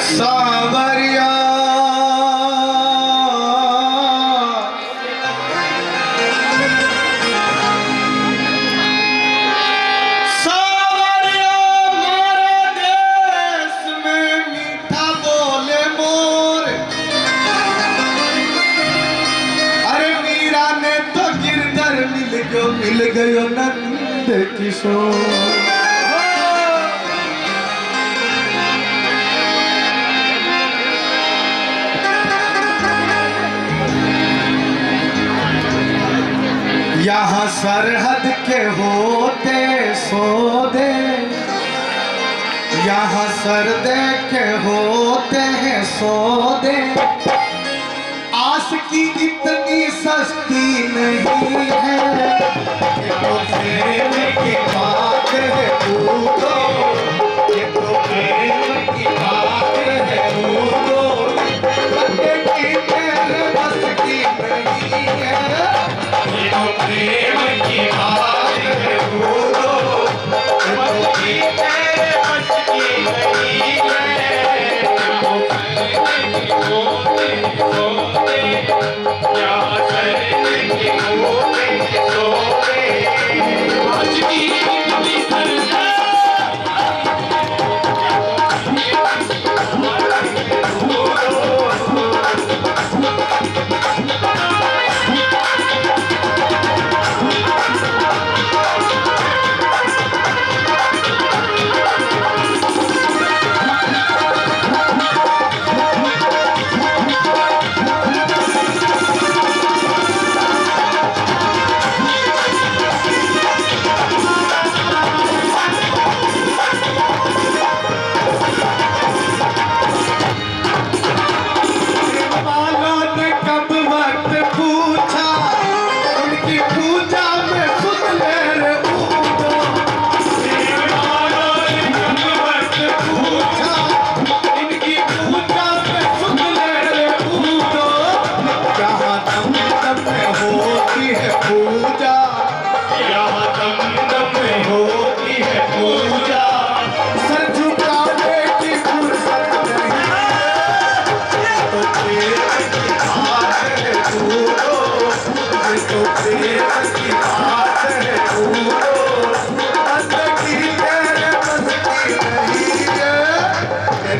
सावरिया सावरिया मारा देश में मीठा बोले मोर। अरे मीरा ने तो गिरधर मिल गयो नंद किशोर। यहाँ सरहद के होते सौदे, यहाँ सरदे के होते हैं सौदे। आस की इतनी सस्ती नहीं है, ये तो प्रेम की बात है कूदो, ये तो प्रेम की बात है कूदो। बंदे की तेरे बस की नहीं है, ये तो प्रेम की बात है कूदो, बंदे की तेरे बस की नहीं है। तो प्रेम की होते सोते, यहाँ सरदे की होते सोते। आज की इतनी सरदा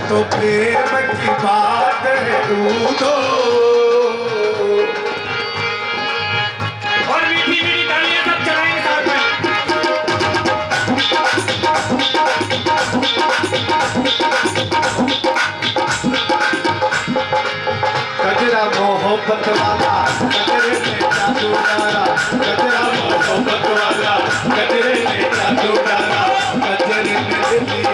तो प्रेम की बात है कूदो। और मीठी मीठी तालियां सब चलाएंगे साथ में। गजरा मोहब्बत वाला गजरे में जादू डाला, गजरा मोहब्बत वाला गजरे में जादू डाला, गजरे में दिल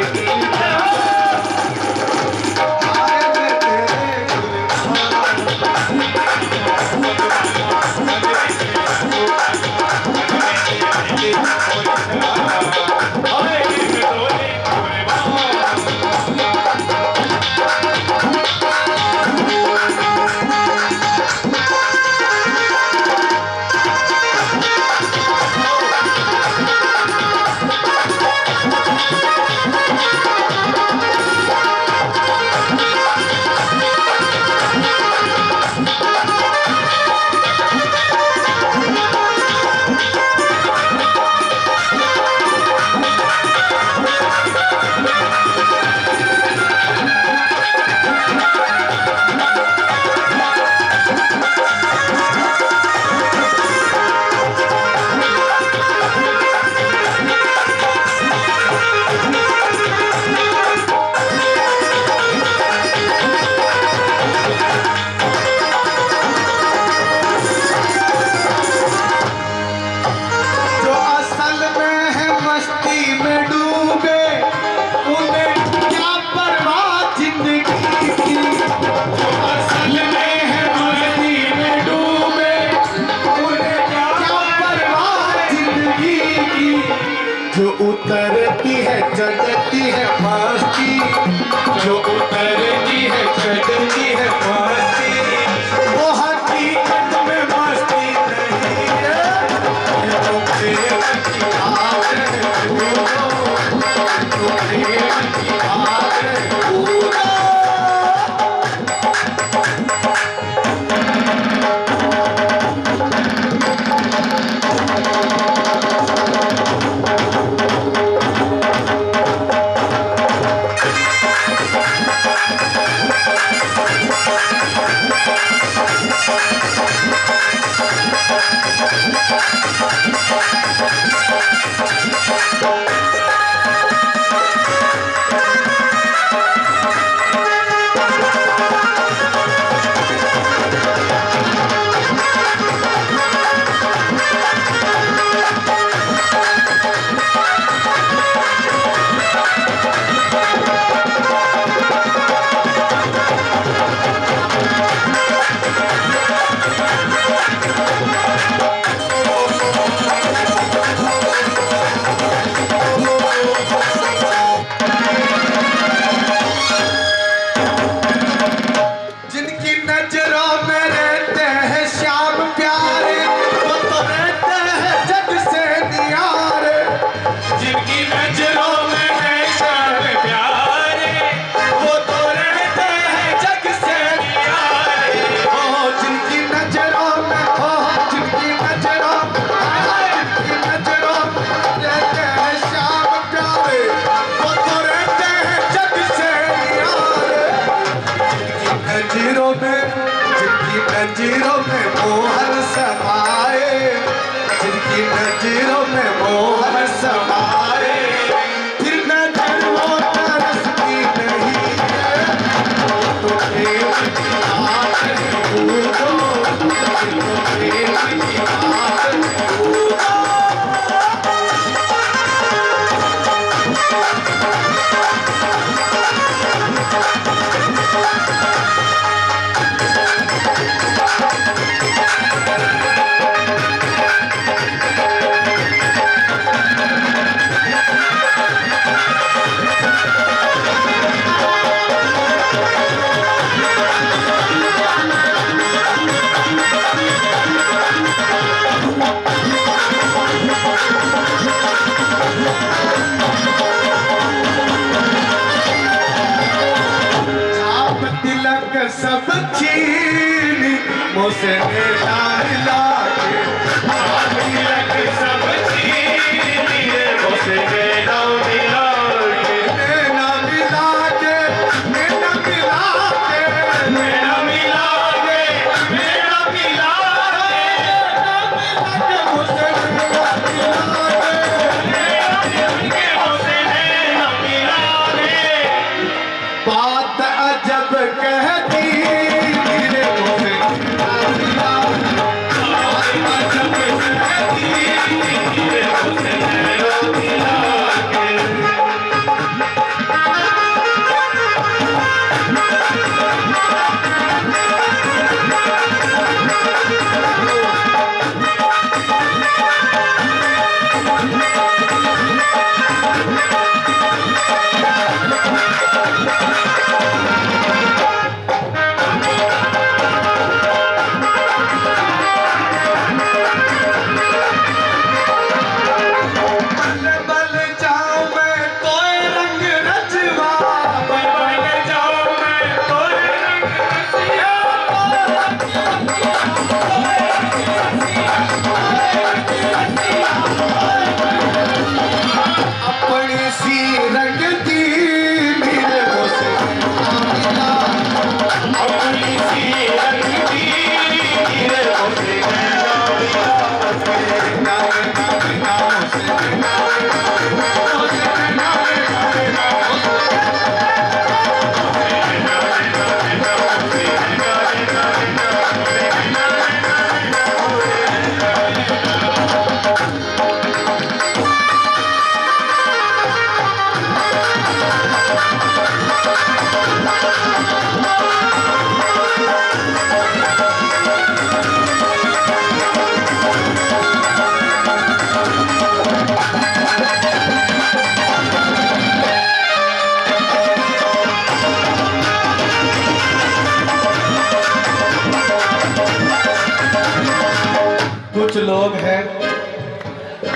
जो उतरती है चढ़ती है मस्ती, जो उतरती है चढ़ती है मस्ती, वो हकीकत में मस्ती नहीं है। ये तो प्रेम की बात है, तो प्रेम की बात है। नजरों में मोहर समाए, जिनकी नजरों में मोहर समाए, फिर नजर वो तरसती नहीं है, वो तो प्रेम की बात है भूलो, वो तो प्रेम की बात है भूलो। सब चीनी मुझसे मेला मिला के, तिलक सब चीनी मुझसे मेला मिला के, मेला मिला के, मेला मिला के, मेला मिला के, मेला मिला के, मुझसे मेला मिला के, मुझसे मेला मिला के। बात अजब कहती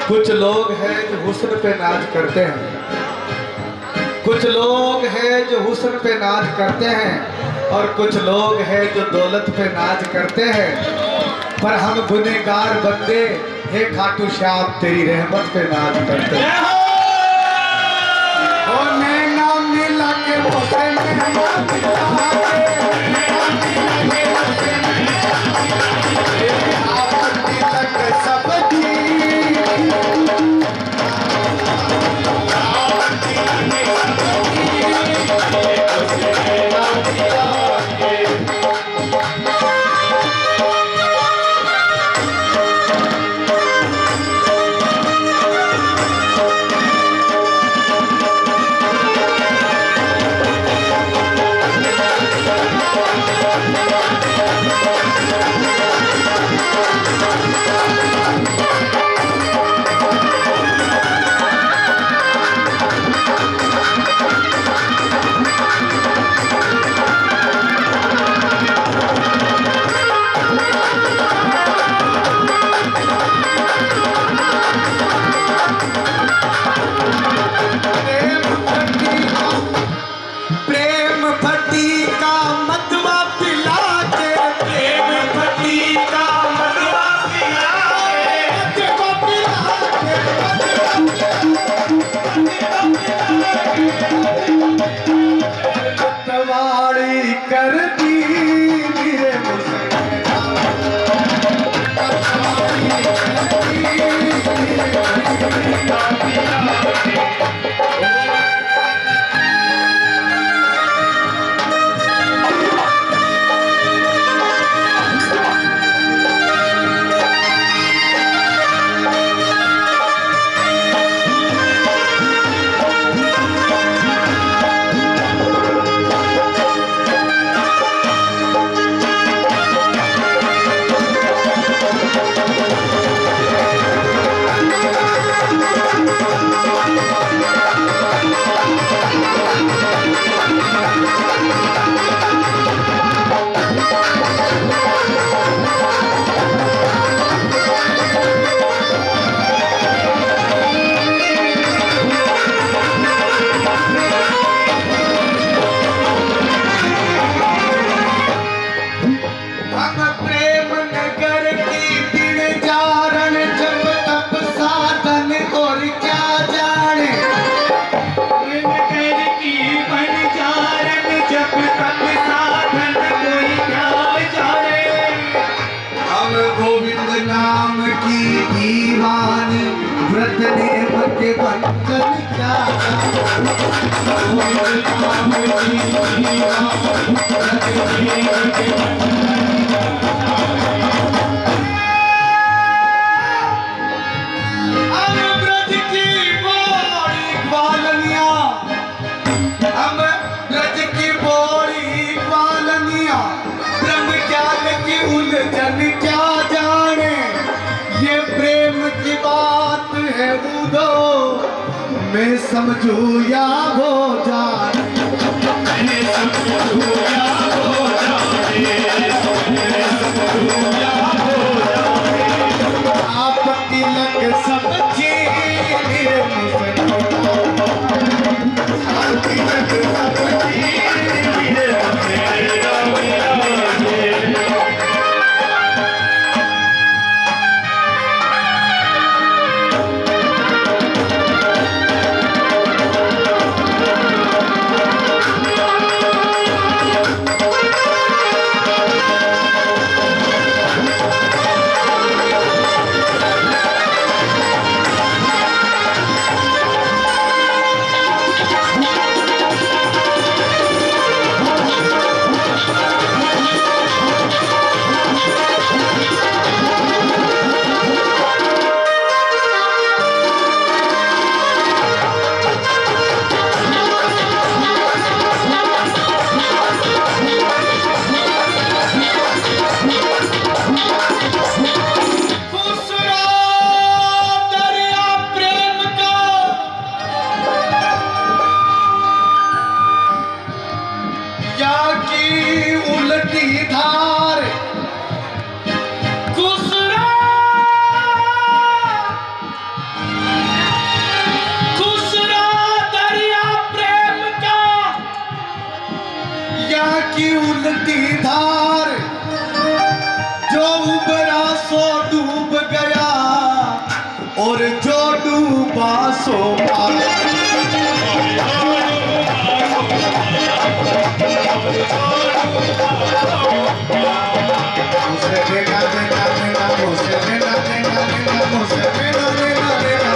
कुछ लोग हैं जो हुस्न पे नाज करते हैं, कुछ लोग हैं जो हुस्न पे नाज करते हैं, और कुछ लोग हैं जो दौलत पे नाज करते हैं। पर हम गुनहगार बंदे हे खाटू श्याम तेरी रहमत पे नाज करते हैं। ओ नैना मिला के मुझसे नैना मिला के, व्रत नेम के बंधन क्या मैं समझू या हो जाने, मैं समझू या हो जाने, मैं समझू या हो जाने। आप तिलक सब चीज़ आप तिलक सब की उल्टी धार जो उबरा सो डूब गया और जो डूबा सो मुझसे देना देना देना मुझसे देना देना देना मुझसे देना देना देना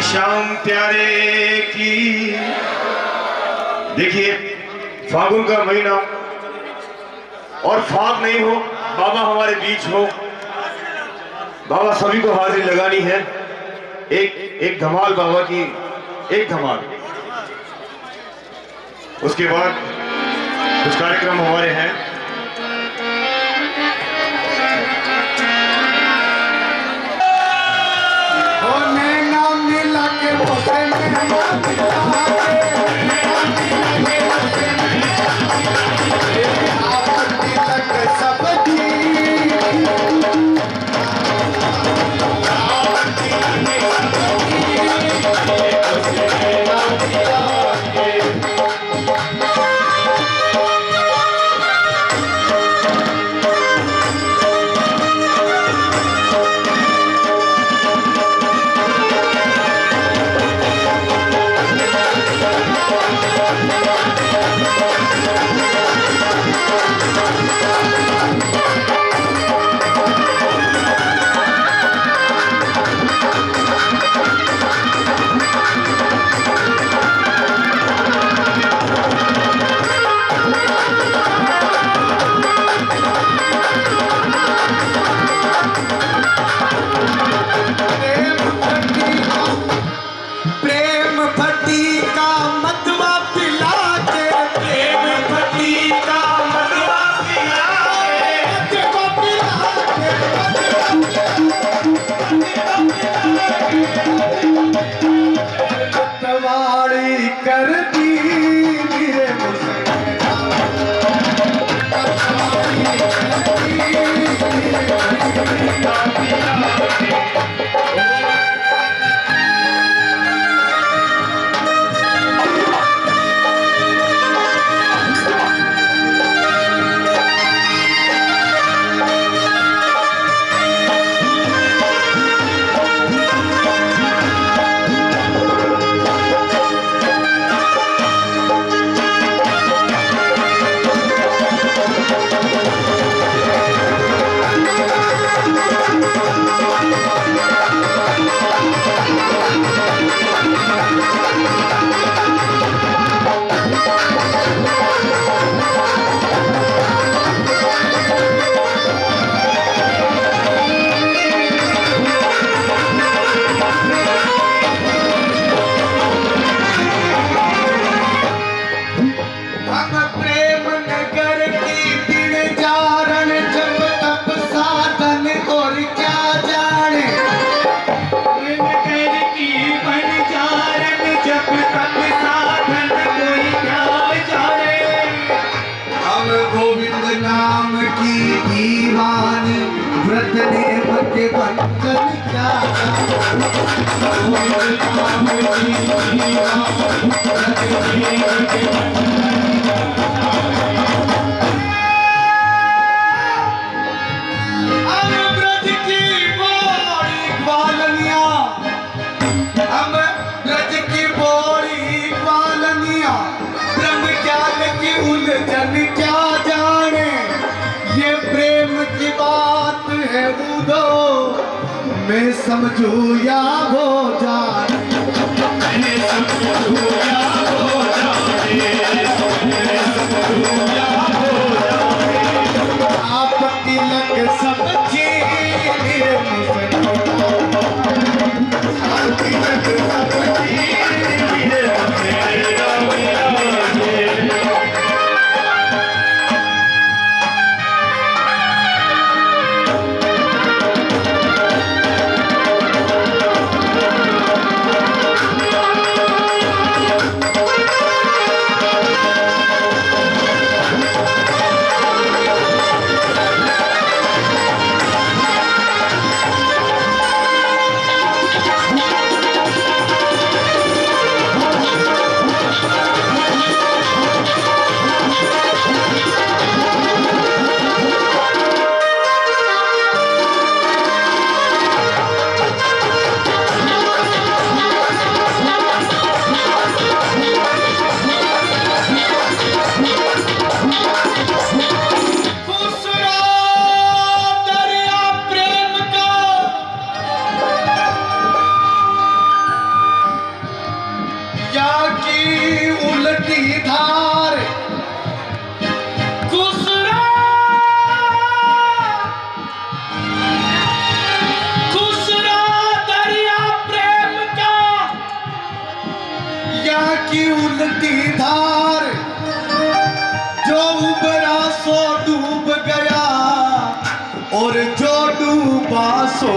श्याम प्यारे की। देखिए फागुन का महीना और फाग नहीं हो, बाबा हमारे बीच हो, बाबा सभी को हाजिरी लगानी है। एक धमाल बाबा की, एक धमाल। उसके बाद कुछ कार्यक्रम हमारे हैं। मैं समझू या हो जाने, मैं समझू या हो जाने, मैं समझू या हो जाने। आप तिलक समझी मेरे मुसलमान, आप तिलक समझी मेरे डूबा सो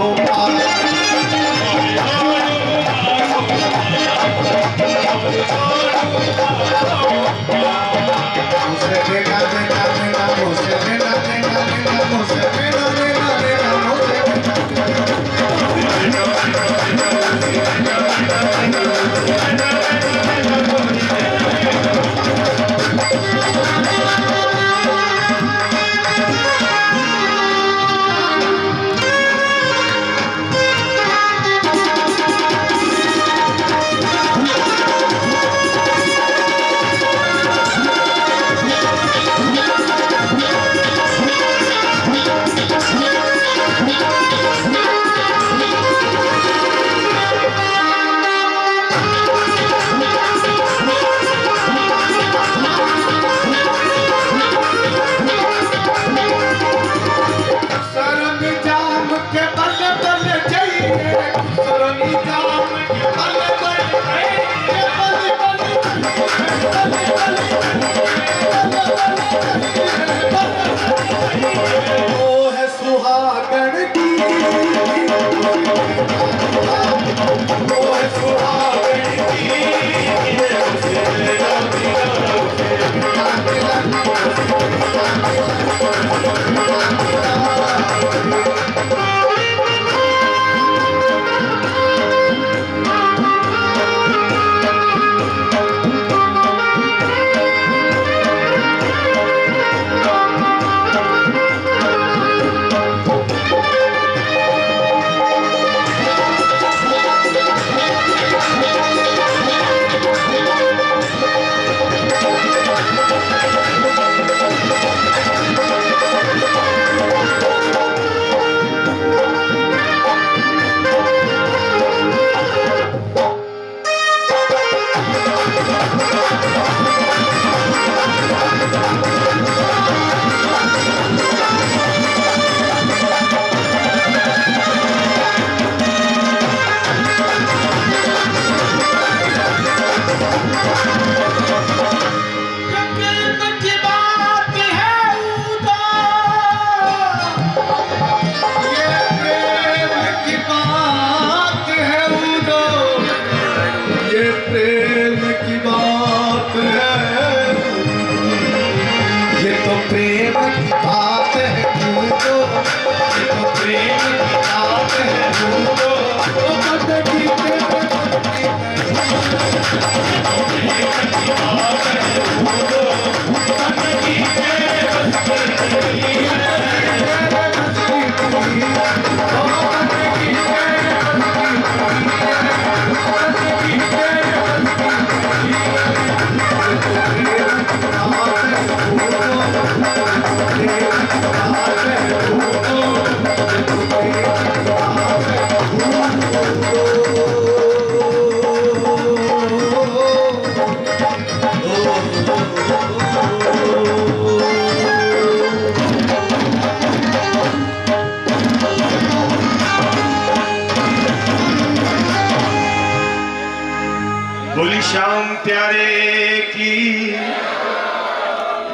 बोली श्याम प्यारे की।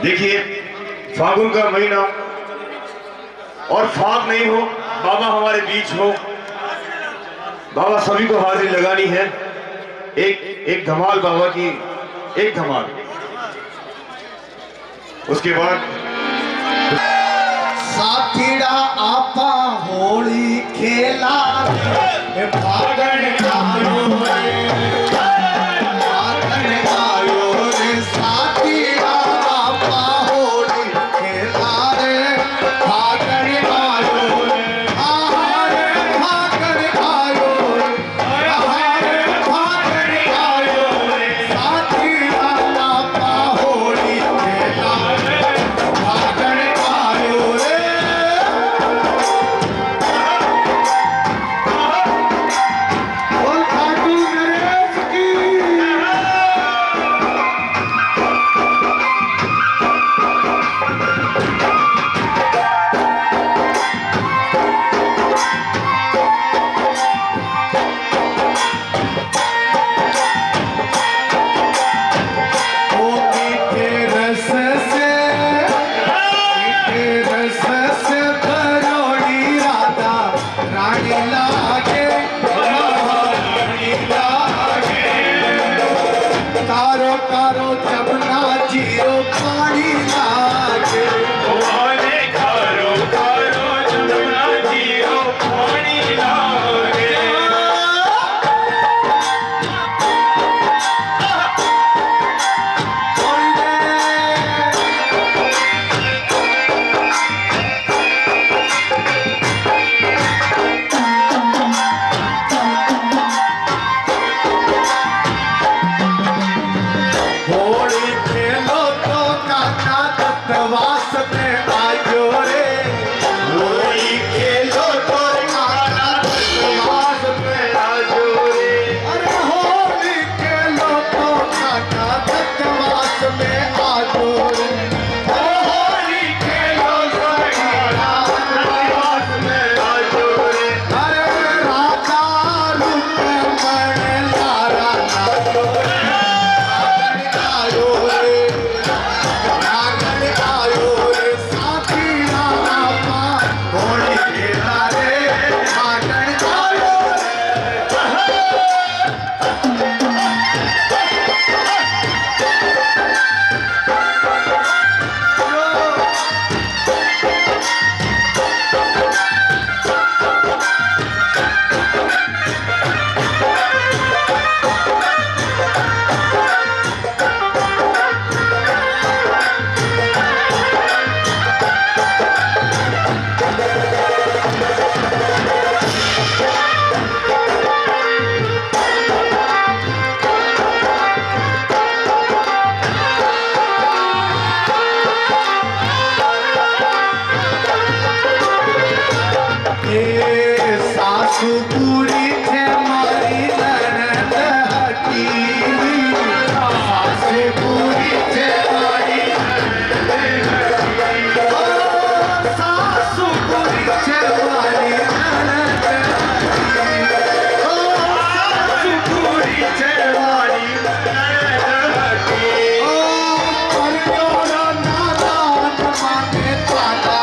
देखिए फागुन का महीना और फाग नहीं हो, बाबा हमारे बीच हो, बाबा सभी को हाजिरी लगानी है। एक धमाल बाबा की, एक धमाल। उसके बाद साथीड़ा आपा होली खेला फागण आयो रे, फागण आयो रे, साथीड़ा आपा होली खेला रे, फागण आयो रे, आहारे फागण आयो रे, आहारे फागण आयो रे, साथीड़ा आपा होली खेला रे, फागण आयो रे। बोल कारो जमुना जीरो पानी लागे ओले कारो कारो जमुना जीरो पानी लागे होली खेलो तो काका तत्वास में आजो रे होली खेलो तो काका तत्वास में आजो रे अरे होली खेलो तो काका तत्वास में आजो रे होली खेलो तो काका तत्वास में आजो रे अरे राजा रूप में लारा नाचो रे आयो रे रागन आयो रे साथी रामा होली खेला रे रागन आयो रे सासू पूरी थे मारी ननद हटी सासू पूरी थे मारी सासू पूरी थे मारी ननद सासू पूरी थे मारी नारायण मांगे पाता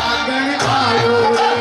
आगन आयो रे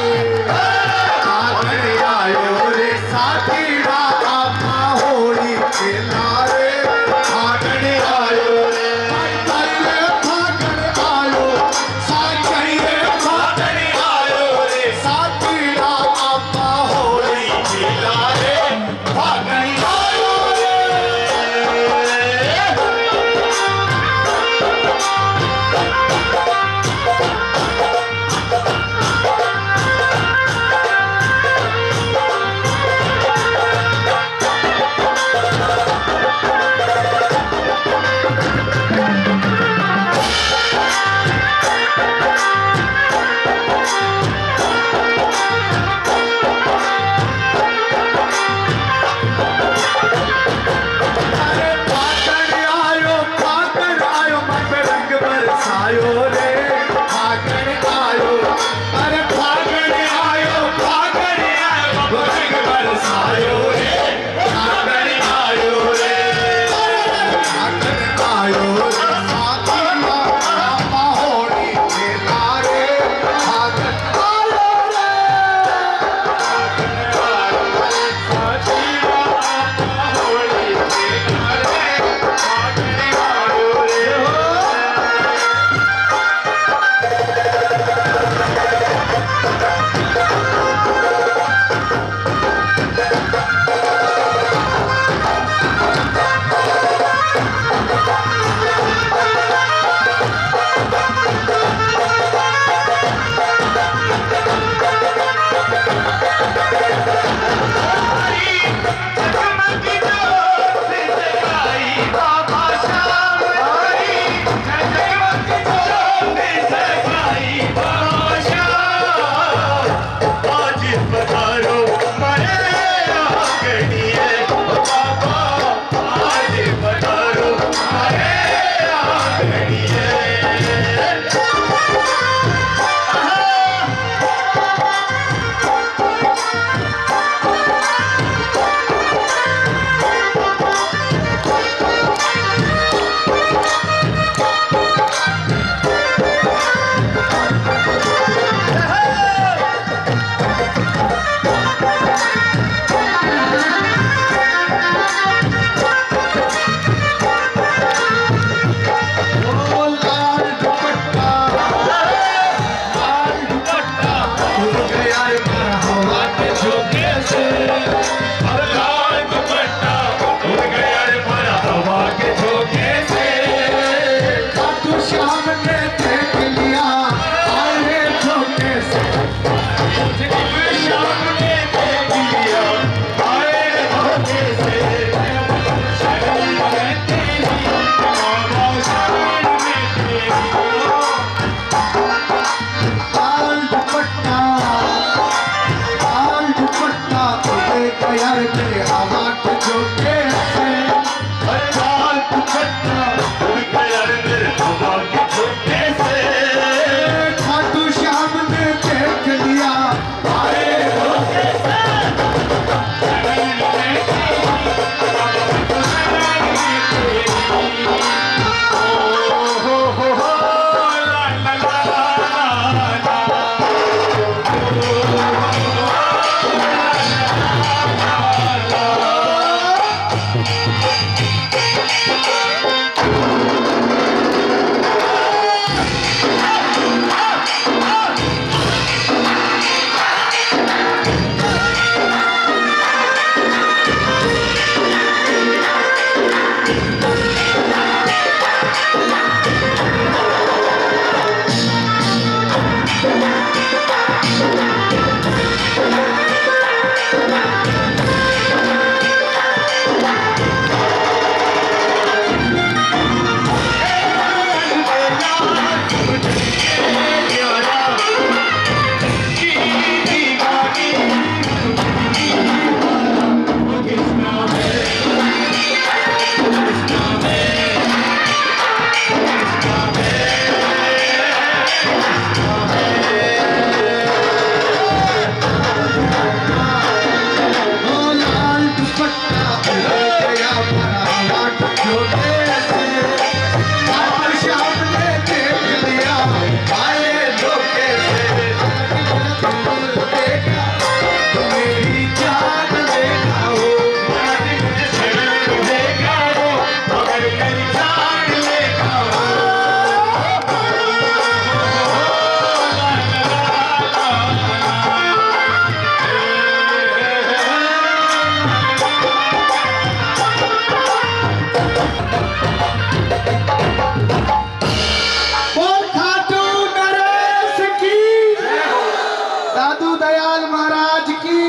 साधु दयाल महाराज की,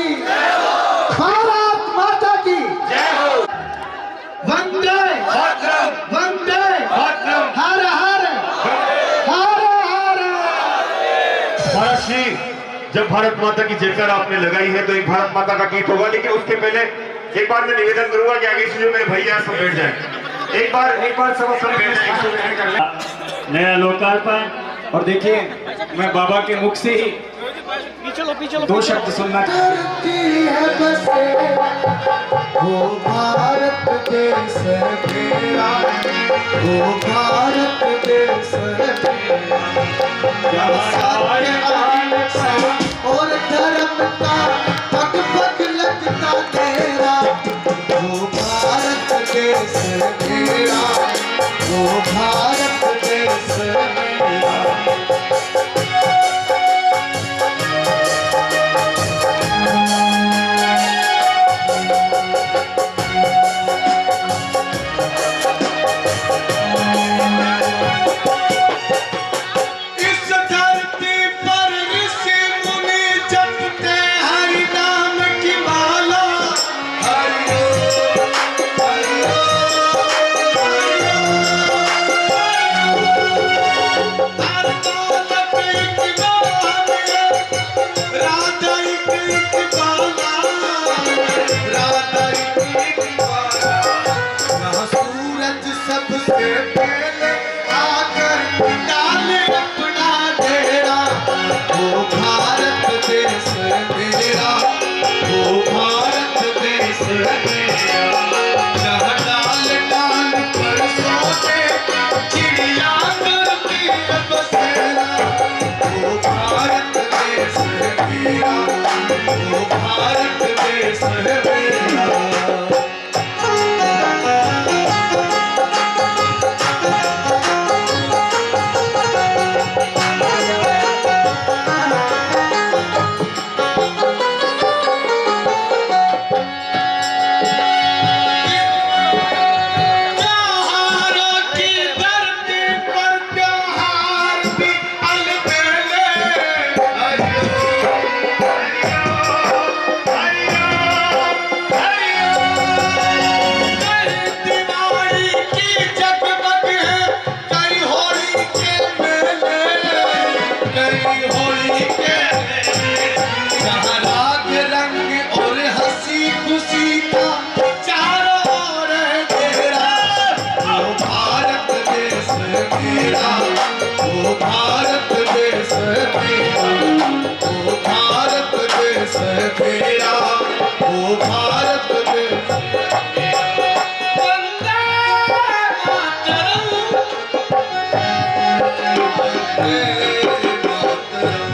भारत माता की जय हो। वंदे मातरम, वंदे मातरम। हर हर हर हर। महाराज श्री, जब भारत माता की जयकार आपने लगाई है तो एक भारत माता का गीत होगा, लेकिन उसके पहले एक बार मैं निवेदन करूंगा कि आगे से जो मेरे भैया सब बैठ जाए। एक बार सब बैठ जाए। नया लोकार्पण। और देखिए, मैं बाबा के मुख से ही दो शब्द सुनना करती है बसे वो भारत देश मेरा, वो भारत देश मेरा, और धर्म का पग पग लगता तेरा, वो भारत देश मेरा, वो भारत देश मेरा। इस धरती पर ऋषि मुनि जपते हरि नाम की माला, हरि ओम, हरि ओम, हरि ओम। हर दौलत एक नाम है, राधा एक बाला, राधा एक बाला। यहाँ सूरज सबसे पहले आकर डाले अपना डेरा, वो भारत देश मेरा, वो भारत देश मेरा। जहाँ डाल डाल पर सोते चिड़िया करती है बसेरा, वो भारत देश मेरा, वो भारत देश मेरा। त्योहारों की धरती पर त्योहार भी अलबेले, हरि ओम, हरि ओम, हरि ओम। कहीं दिवाली की जगमग है, कहीं होली के मेले, कहीं होली के मेले। जहाँ राग रंग और हंसी खुशी का चारों ओर है तेरा, वो भारत देश मेरा, वो भारत देश मेरा, वो भारत देश मेरा, वो भारत देश मेरा। वंदे मातरम, वंदे मातरम।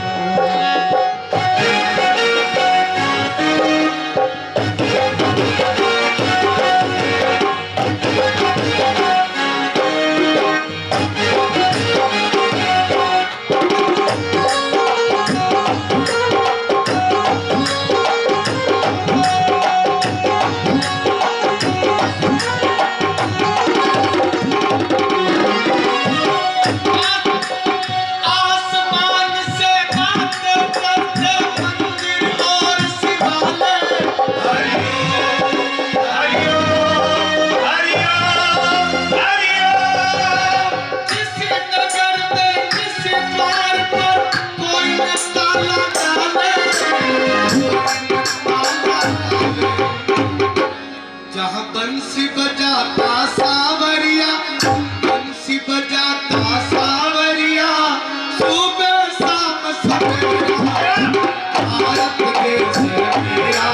आसमान से बात करते मंदिर और शिवालय, हरि ओम, हरि ओम, हरि ओम, हरि ओम। जिस नगर में जिस द्वार पर कोई न ताला डाले, कोई न ताला डाले। जहाँ बंसी बजाता सावरिया, बंसी बजाता सावरिया, सुबह शाम सवेरा। भारत देश मेरा,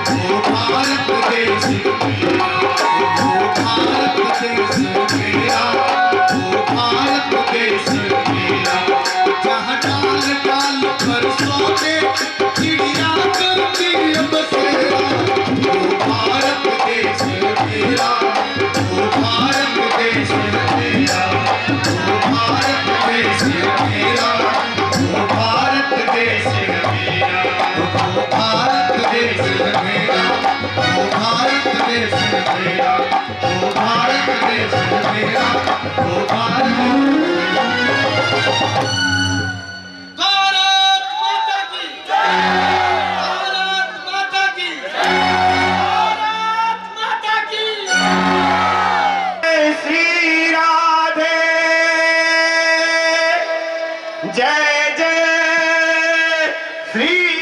वो भारत देश मेरा, वो भारत देश मेरा, वो भारत देश मेरा। जहाँ डाल डाल पर सोते चिड़िया करती है बसेरा, वो भारत देश मेरा, वो भारत देश मेरा, वो भारत देश मेरा, वो भारत देश मेरा, वो भारत देश मेरा, वो भारत देश मेरा, वो भारत देश मेरा, वो भारत। भारत माता की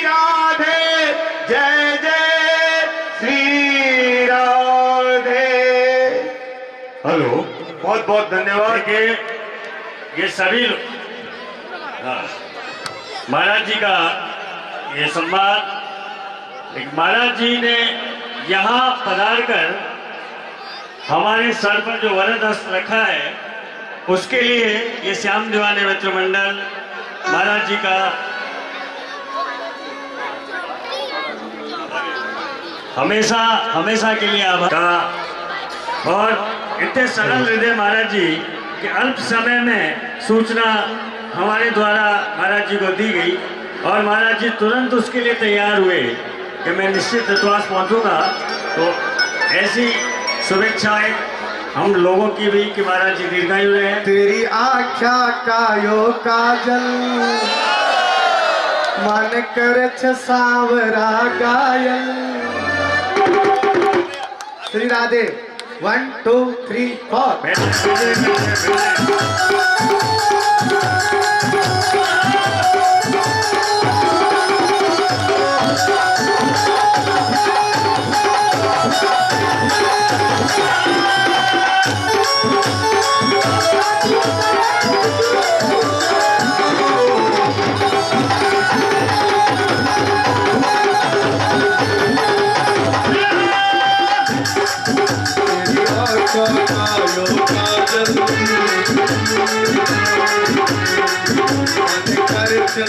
राधे, जय जय श्री राधे। हेलो, बहुत बहुत धन्यवाद। देखिए, ये सभी लोग महाराज जी का ये सम्मान, एक महाराज जी ने यहाँ पधार कर हमारे सर पर जो वरद हस्त रखा है, उसके लिए ये श्याम दीवाने मित्र मंडल महाराज जी का हमेशा हमेशा के लिए आभार का। और इतने सरल हृदय महाराज जी कि अल्प समय में सूचना हमारे द्वारा महाराज जी को दी गई और महाराज जी तुरंत उसके लिए तैयार हुए कि मैं निश्चित ऋतुवास पहुंचूंगा। तो ऐसी शुभेच्छाएं हम लोगों की भी कि महाराज जी दीर्घायु रहे। तेरी आख्या कायो काजल, मन करे छ सावरा गायल। श्री राधे, 1 2 3 4।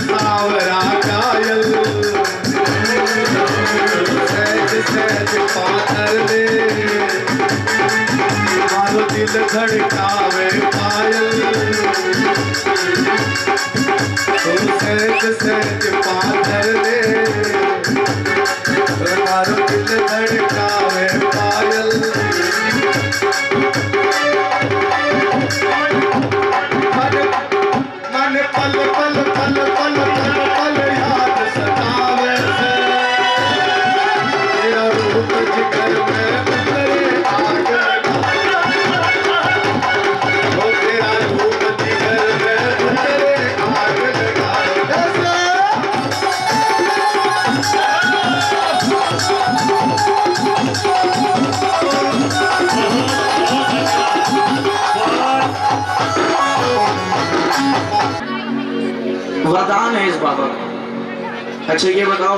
सावरा कायल, सहज सहज पाथर ले, मारो दिल धड़कावे पायल। तो सहज सहज पाथर ले, मारो दिल धड़कावे पायल। मन पल पल पल पल पल पल याद सतावे है, तेरा रूप जिगर में उतरे आग लगा, ओ तेरा रूप जिगर में उतरे आग लगा। वरदान है इस बाबा का। अच्छा ये बताओ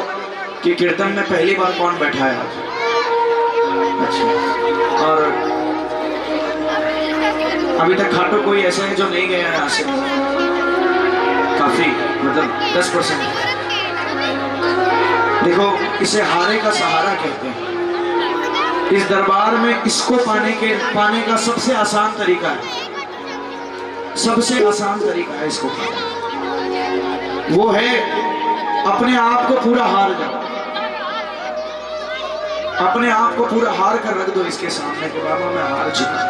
कि कीर्तन में पहली बार कौन बैठा है आज? अच्छा, और अभी तक खाटू कोई ऐसे है जो नहीं गया है यहाँ से? काफी, मतलब 10%। देखो, इसे हारे का सहारा कहते हैं। इस दरबार में इसको पाने का सबसे आसान तरीका है, सबसे आसान तरीका है इसको पाने। वो है अपने आप को पूरा हार जाओ, अपने आप को पूरा हार कर रख दो इसके सामने कि बाबा मैं हार चुका,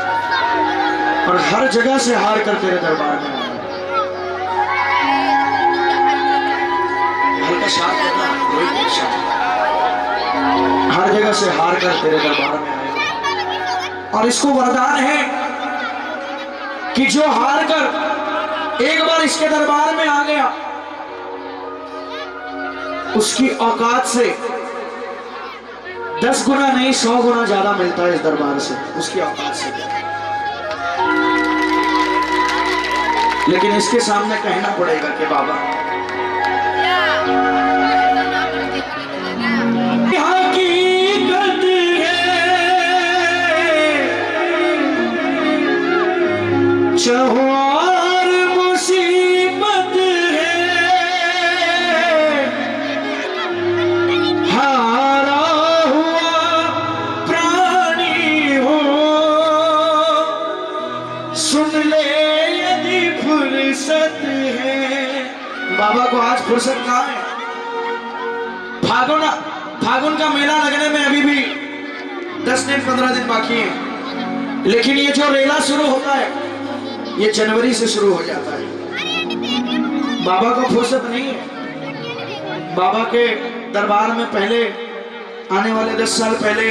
और हर जगह से हार कर तेरे दरबार में आया। हल्का शांत करना, हर जगह से हार कर तेरे दरबार में आया। और इसको वरदान है कि जो हार कर एक बार इसके दरबार में आ गया, उसकी औकात से 10 गुना नहीं 100 गुना ज्यादा मिलता है इस दरबार से, उसकी औकात से। लेकिन इसके सामने कहना पड़ेगा कि बाबा हकीकत है, चाहो बाबा को आज फुर्सत कहाँ है? फागुन का मेला लगने में अभी भी 10 दिन 15 दिन बाकी हैं, लेकिन ये जो रेला शुरू होता है ये जनवरी से शुरू हो जाता है। बाबा को फुर्सत नहीं है। बाबा के दरबार में पहले आने वाले 10 साल पहले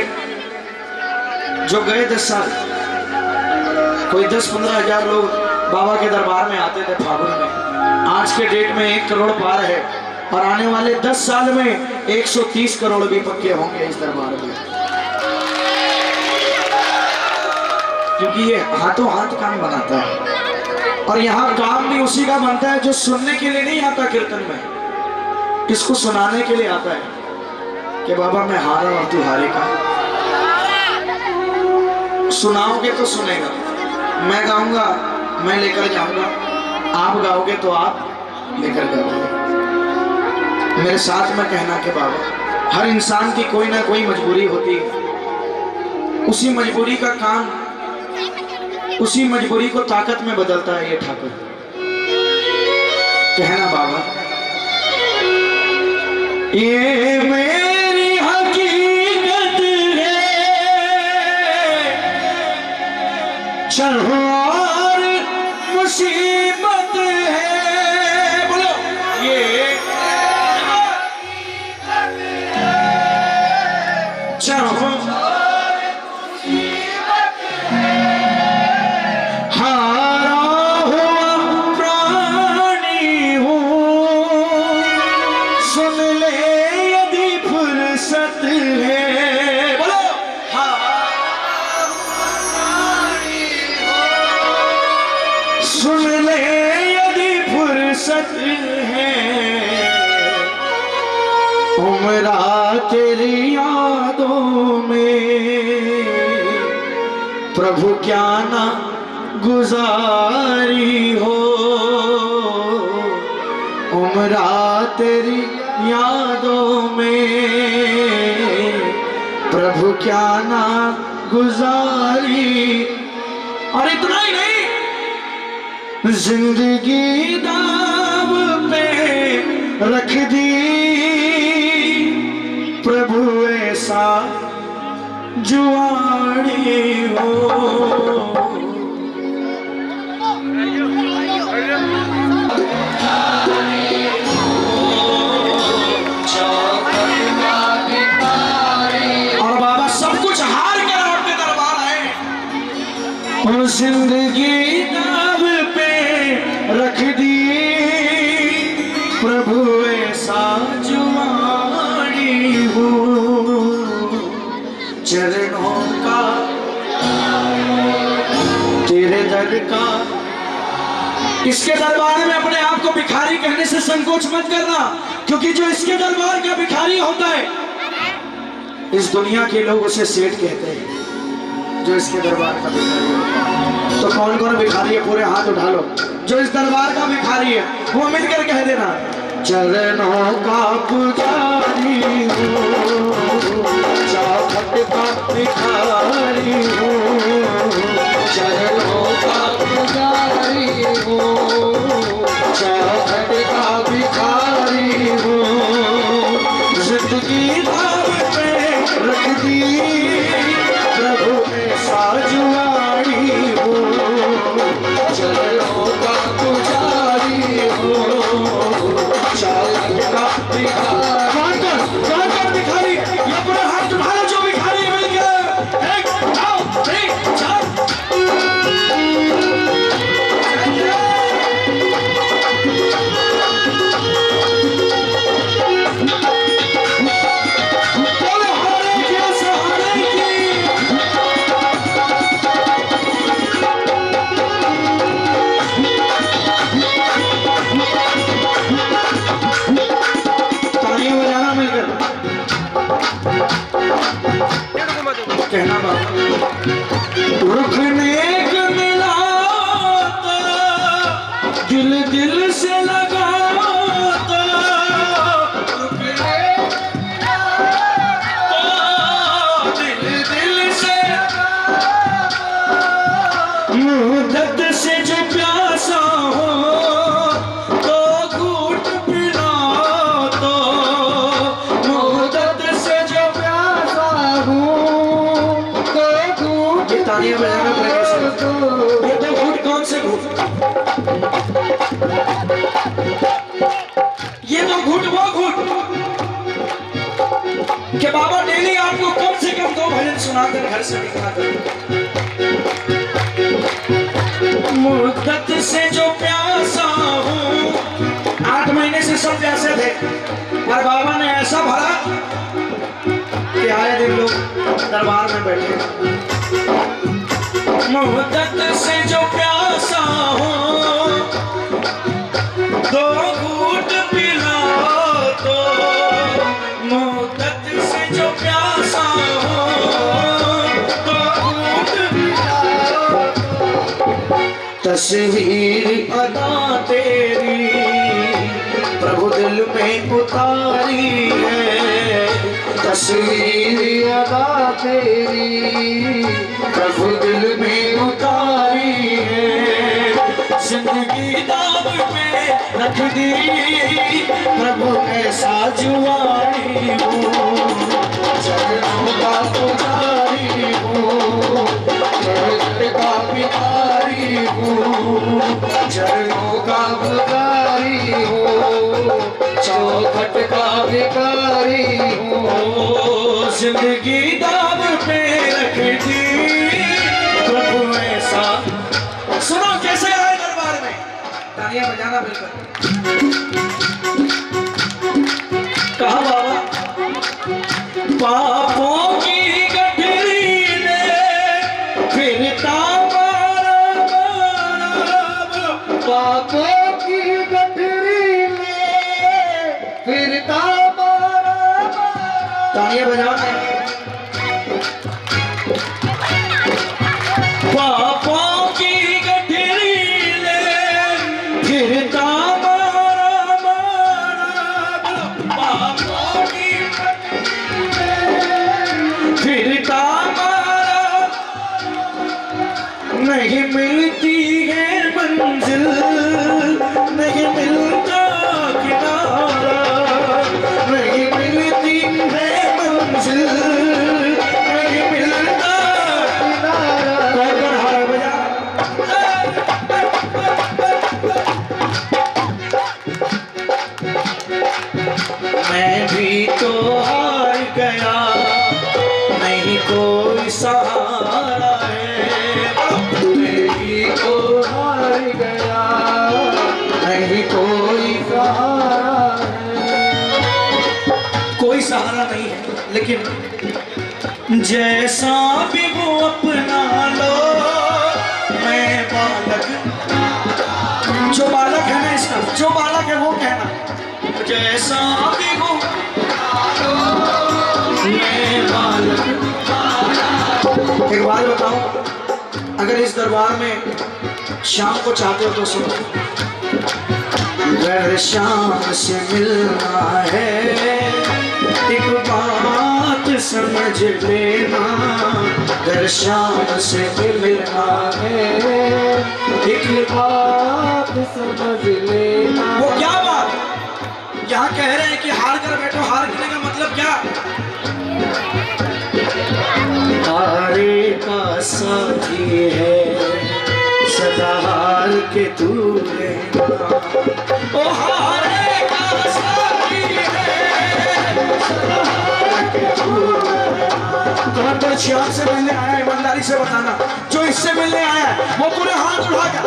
जो गए 10 साल, कोई 10-15 हजार लोग बाबा के दरबार में आते थे फागुन में। आज के डेट में 1 करोड़ पार है और आने वाले 10 साल में 130 करोड़ भी पक्के होंगे इस दरबार में, क्योंकि ये हाथों हाथ काम बनाता है। और यहाँ काम भी उसी का बनता है जो सुनने के लिए नहीं आता कीर्तन में, इसको सुनाने के लिए आता है कि बाबा मैं हारा और तू हारेगा। सुनाओगे तो सुनेगा, मैं गाऊंगा मैं लेकर जाऊंगा, आप गाओगे तो आप लेकर गाओगे। मेरे साथ में कहना कि बाबा हर इंसान की कोई ना कोई मजबूरी होती है, उसी मजबूरी का काम उसी मजबूरी को ताकत में बदलता है ये ठाकुर। कहना बाबा ये मेरी हकीकत है, चलो और मुसीबत है, बोलो ये चलो सुन ले यदि फुर्सत है, उम्रा तेरी यादों में प्रभु क्या ना गुजारी हो, उम्रा तेरी यादों में प्रभु क्या ना गुजारी। और इतना ही नहीं, जिंदगी दाव पे रख दी प्रभु ऐसा जुआड़ी हो। और बाबा सब कुछ हार कर आपके दरबार आए और जिंदगी दाव पे रख दी प्रभु ऐसा जुआड़ी हो। चरणों का तेरे दर का, इसके दरबार में अपने आप को भिखारी कहने से संकोच मत करना, क्योंकि जो इसके दरबार का भिखारी होता है इस दुनिया के लोग उसे सेठ कहते हैं। जो इसके दरबार का भिखारी होता है, तो कौन कौन भिखारी है पूरे हाथ उठा लो। जो इस दरबार का भिखारी है वो मिलकर कह देना, चरणों का पुजारी हो, चाहत का भिखारी हो, चरणों का पुजारी हो, चाहत का भिखारी हो। जिंदगी दाव पे रख दी प्रभु ऐसा जुआड़ी हो, चरणों का पुजारी हो, चाहत का भिखारी। भिखारी ये पूरा हाथ उठा लो, जो भिखारी मिल गया। 1 2 3 4 कहना रुकने को मिला तो दिल दिल से लगा तो, रुकने तो दिल दिल से, मुद्दत से जो प्यासा हो तो घूट पिला तो, मुद्दत से जो प्यासा हो तालियां बजाना पड़ेगा। ये 2 घूट कौन से घूट? ये 2 घूट वो घूट कि बाबा डेली आपको कम से कम 2 भजन सुनाकर घर से निकालकर। मुद्दत से जो प्यासा हूँ, 8 महीने से सब प्यासे थे, दरबार में बैठे, मोहब्बत से जो प्यासा हो दो घूंट पिला दो, मोहब्बत से जो प्यासा हो दो घूंट पिला दो। तस्वीर अदा तेरी प्रभु दिल में उतारी है, तस्वीर अदा तेरी प्रभु दिल में उतारी है। जिंदगी दाव पे रख दी प्रभु ऐसा जुआरी हूँ, चरणों का पुजारी हूँ, चरण का भिखारी हूँ, चरणों का पुजारी हूँ, चौखट का भिखारी हूँ। जिंदगी दाव पे रख दी प्रभु ऐसा। सुनो कैसे आए दरबार में, तालियां बजाना बिल्कुल। कहा बाबा, पापों की गठरी ने फिरता मारा मारा, पापों की गठरी ने फिरता मारा मारा। तालियां बजाओ। पापों की गठरी ने फिरता मारा मारा, पापों की गठरी ने फिरता मारा। नहीं मिलती है मंजिल, नहीं मिलता किनारा, नहीं मिलती है मंजिल, नहीं मिलता किनारा। कौन हार बजा, मैं भी तो हार गया, नहीं कोई सहारा है। मैं भी तो हार गया, नहीं कोई सहारा है। कोई सहारा नहीं है, लेकिन जैसा भी वो अपना लो। मैं बालक, जो बालक है ना इसका, जो बालक है वो कहना, जैसा भी वो मैं बालक। एक बात बताऊं, अगर इस दरबार में शाम को चाहते हो तो सुनो। अगर शाम से मिलना है एक बात समझ लेना, अगर शाम से मिलना है एक बात समझ लेना। वो क्या बात यहाँ कह रहे हैं कि हार कर बैठो, हार करने का मतलब क्या? हारे का साथी है सदा हार के तू रहना, ओ हारे का साथी है सदा हार के तू रहना। कौन तो श्याम से मिलने आया है, ईमानदारी से बताना। जो इससे मिलने आया है वो पूरे हाथ उठा कर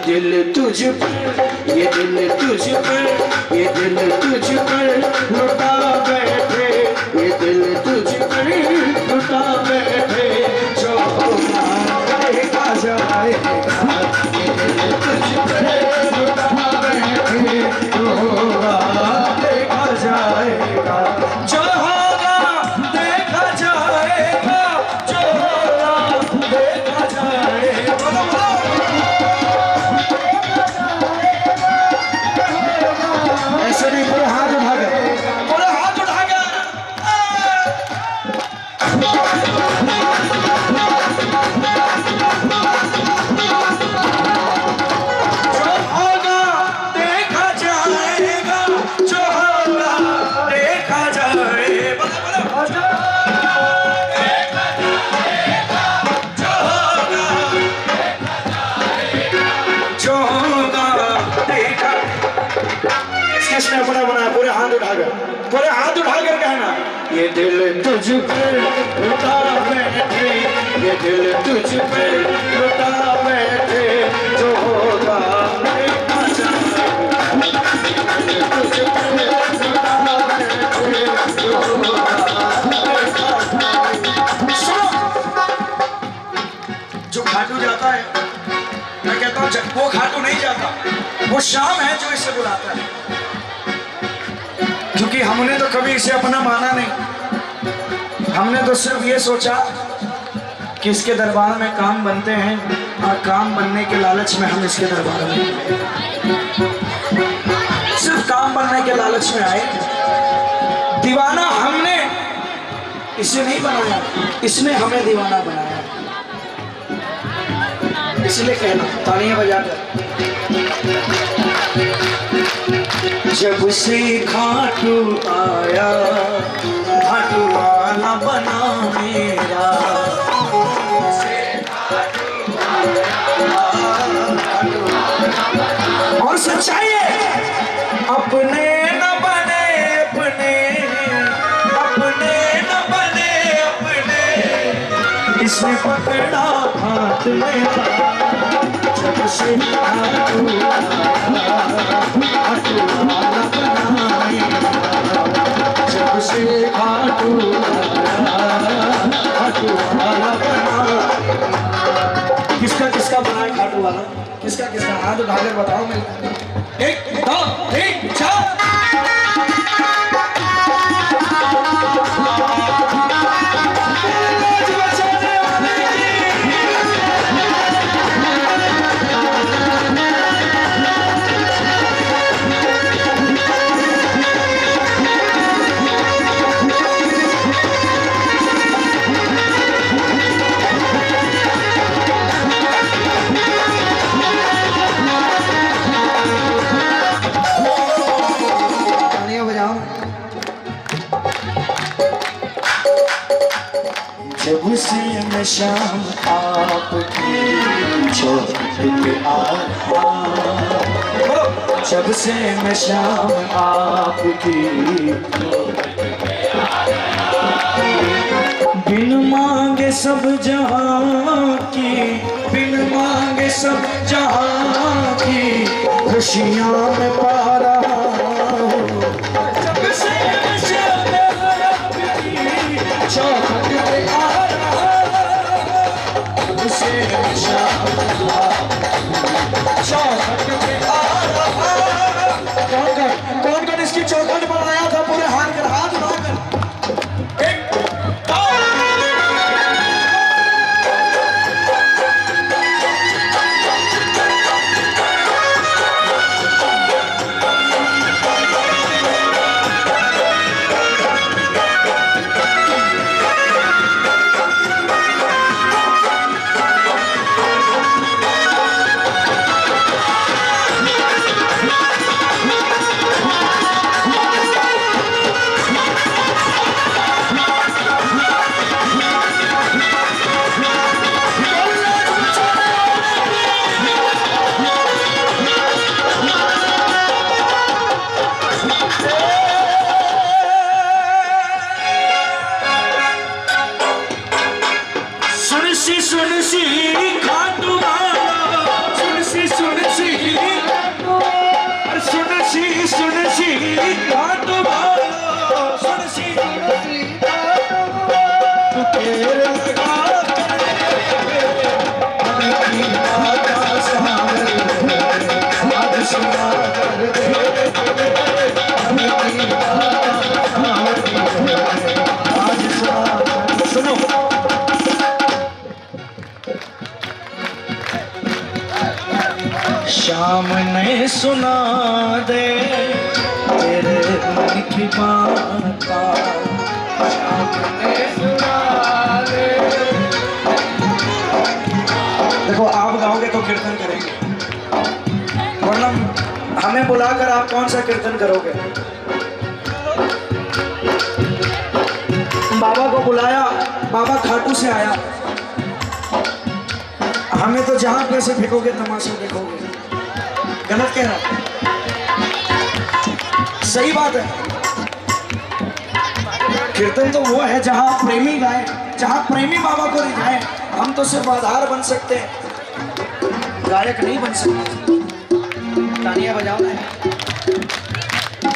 दिल तुझ पर, ये दिल तुझ पर, ये दिल तुझ पर लुटा बैठे, ये दिल तुझ पर लुटा बैठे। जो देखा जाएगा ये दिल तुझ पर लुटा ने अपना बनाया, पूरे हाथ उठाकर कहना, ये दिल तुझ पे लुटा बैठे, ये दिल तुझ पे लुटा बैठे, जो होगा देखा जाएगा। तुझ पे लुटा बैठे, जो होगा देखा जाएगा। सुनो, जो खाटू जाता है, मैं कहता हूँ वो खाटू नहीं जाता, वो शाम है जो इसे बुलाता है। क्योंकि हमने तो कभी इसे अपना माना नहीं, हमने तो सिर्फ ये सोचा कि इसके दरबार में काम बनते हैं और काम बनने के लालच में हम इसके दरबार में सिर्फ काम बनने के लालच में आए। दीवाना हमने इसे नहीं बनाया, इसने हमें दीवाना बनाया। इसलिए कहना, तालियां बजाकर, जब से खाटू आया, खाटू वाला बना मेरा, और सच्चाई है, अपने न बने अपने, अपने न बने अपने, इसने पकड़ा हाथ मेरा, जब से खाटू वाला बना मेरा, जब से खाटू वाला बना। किसका किसका बना है खाटू वाला? किसका किसका? हाथ उठाकर बताओ मिलकर। 1 2 3 4। जब से मैं शाम आपकी छोड़ के आया, जब से मैं शाम आपकी बिन मांगे सब जहां की, बिन मांगे सब जहां की खुशियां में पा रहा हूं। जब से मैं शाम आपकी चौखट पे आ रहा, जब से मैं शाम चौखट पे आ रहा। कौन कौन इसकी चौखट पर आया था? पूरे हाथ उठाकर। शाम ने सुना दे तेरे मन की बात, शाम ने सुना दे। देखो आप गाओगे तो कीर्तन करेंगे, वरना हमें बुलाकर आप कौन सा कीर्तन करोगे? बाबा को बुलाया, बाबा खाटू से आया, हमें तो जहां पैसे फेंकोगे तमाशा देखोगे। गलत कह रहा। सही बात है। कीर्तन तो वो है जहाँ प्रेमी गाए, जहाँ प्रेमी बाबा को रिझाए। हम तो सिर्फ आधार बन सकते हैं, गायक नहीं बन सकते। तालियां बजाओ ना।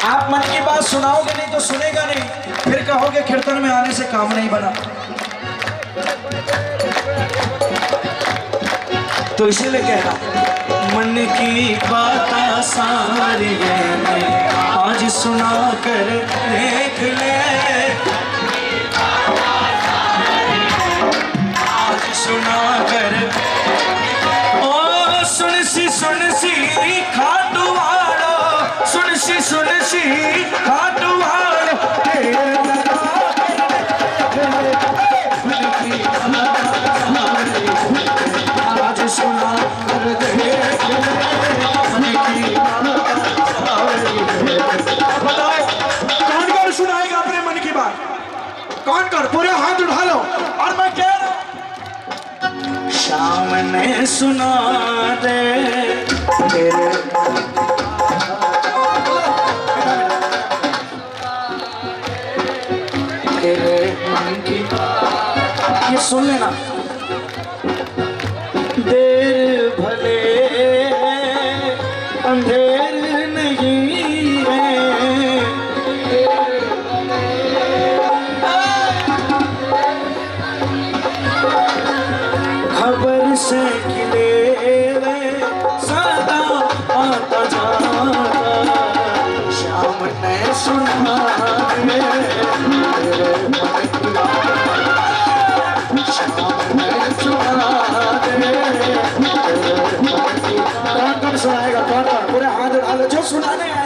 आप मन की बात सुनाओगे नहीं तो सुनेगा नहीं, फिर कहोगे कीर्तन में आने से काम नहीं बना। तो इसीलिए कह रहा, मन की बात सारी आज सुना कर देख ले, आज सुना कर। ओ सुन सी खाटू वालो, सुन सी खाटू वालो, आज सुना कर देख ले। बताओ कौन कौन सुनाएगा अपने मन की बात? कौन कौन? पूरे हाथ उठा लो। और मैं कह रहा हूं, शाम ने सुना दे तेरे मन की, ये सुन लेना। देर भले अंधेर नहीं है, खबर से किले सदा आता जाता, शाम ने सुना दे तेरे मन की, शाम ने सुना दे तेरे मन की। कौन सुनाएगा? कौन? पूरे हाथ उठा लो जो सुनाने हैं।